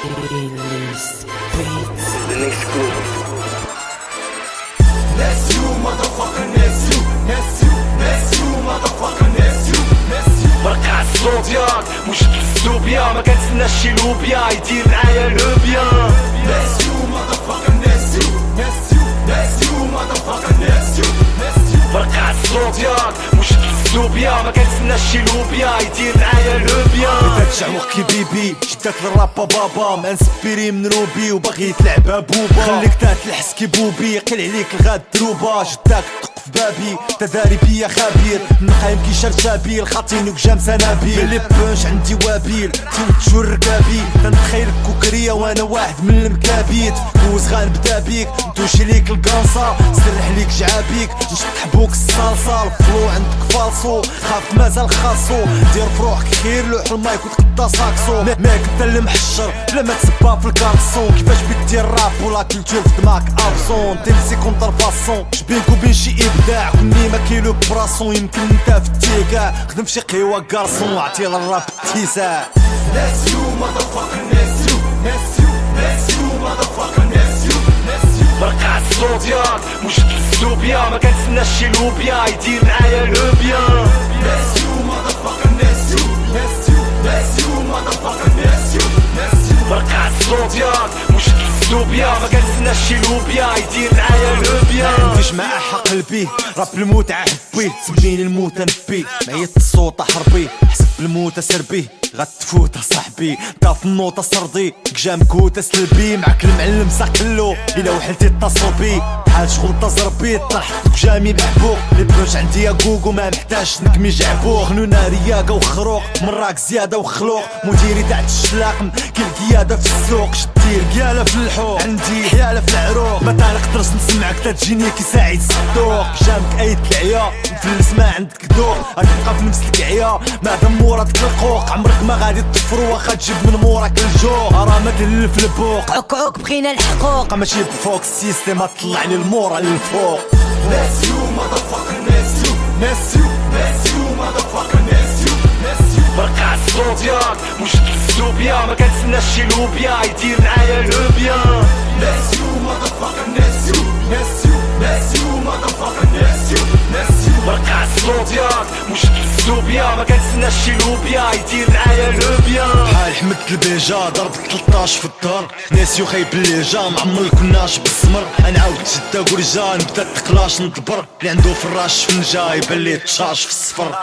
Illest Beats. The next group. That's you, motherfucker, that's you, that's you, that's you, motherfucker, that's you, that's you. برقع الصوت ياك مش تسلوبيا ما كنتسناش شي لوبيا يدير معايا لوبيا. That's you, motherfucker, that's you, that's you, that's you, motherfucker, that's you, that's you. برقع الصوت ياك مش تسلوبيا ما كنتسناش شي لوبيا يدير معايا لوبيا. ترجع وقتي بيبي شداك للرابا بابا ما نسبيري من روبي وباغي تلعبها بوبا خليك تلحس كي بوبي قل عليك الغاد دروبا شداك تق في بابي تداري بيا خبير نقايم كي شرشابيل خاطينك جام سنابيل بلي بونش عندي وابيل تشور ركابي تنتخيلك كوكرية وانا واحد من المكابيت دوز غنبدا بيك ندوشي ليك القنصة سرح ليك جعابيك نشطح بوك الصلصة الفلو عندك فالصو خاف مازال خاصو دير فروحك خير لوح المايك وتقطع ساكسو ماك انت اللي محشر بلا ما تسبا في الكارسون كيفاش بيدير راب ولا كلتور في دماغك ابسون تمسي كونتر فاسون بينك وبين شي ابداع كوني ما كيلو براسون يمكن انت في التيكا خدم شي قهوة كارسون وعطي للراب اتساع. That's you, motherfucker, that's you, that's you, that's you, motherfucker, that's you, that's you. برقع الصوت ياك مش تسلوبيا ما كنتسناش شي لوبيا يدير معايا لوبيا. That's you, motherfucker, that's you, that's you, that's you, motherfucker, that's you, that's you. برقع الصوت ياك مش تسلوبيا ما كنتسناش شي لوبيا يدير معايا لوبيا. عنديش مع حق قلبي راب الموت عحبي سميني الموت نبي ميت الصوت حربي حسب الموت سربي غتفوت صاحبي انت في النوطة سردي جام كوتا سلبي معاك المعلم ساقلو الى وحلتي اتصل بي بحال شغل تزربي طلحتك جامي بحبوك لي بروش عندي يا كوكو ما محتاجش نكمي جعبوك خنونا رياقة وخروق مراك زيادة وخلوق مديري تاع الشلاقم كي القيادة في السوق شدي القيالة في الحوق عندي حيالة في العروق ما نقدرش نسمعك تجيني كي ساعد الصدوق جامك اي تلعيا مفلس ما عندك ذوق غتبقى في نفس الكعيا ما دام موراتك القوق عمرك ما غادي تطفر واخا تجيب من موراك الجوق راه ما تلف البوق عك بغينا الحقوق ماشي بفوق السيستم طلع لي المورا للفوق. That's you, motherfucker, that's you, that's you, that's you, motherfucker, that's you, that's you. برقع الصوت ياك مش تسلوبيا ما كنتسناش شي لوبيا يدير معايا لوبيا. That's you, motherfucker, that's you, that's you, that's you, motherfucker, that's you, that's you. برقع الصوت ياك مش تسلوبيا ما كنتسناش شي لوبيا يدير معايا لوبيا. بحال حمد البيجا ضرب 13 في الدار ناسيو خايب اللي جا معمر كناش بالسمر انا عاود شدا ورجا نبدا تقلاش نطبر اللي عنده فراش فنجا يبان ليه تشاش في الصفر.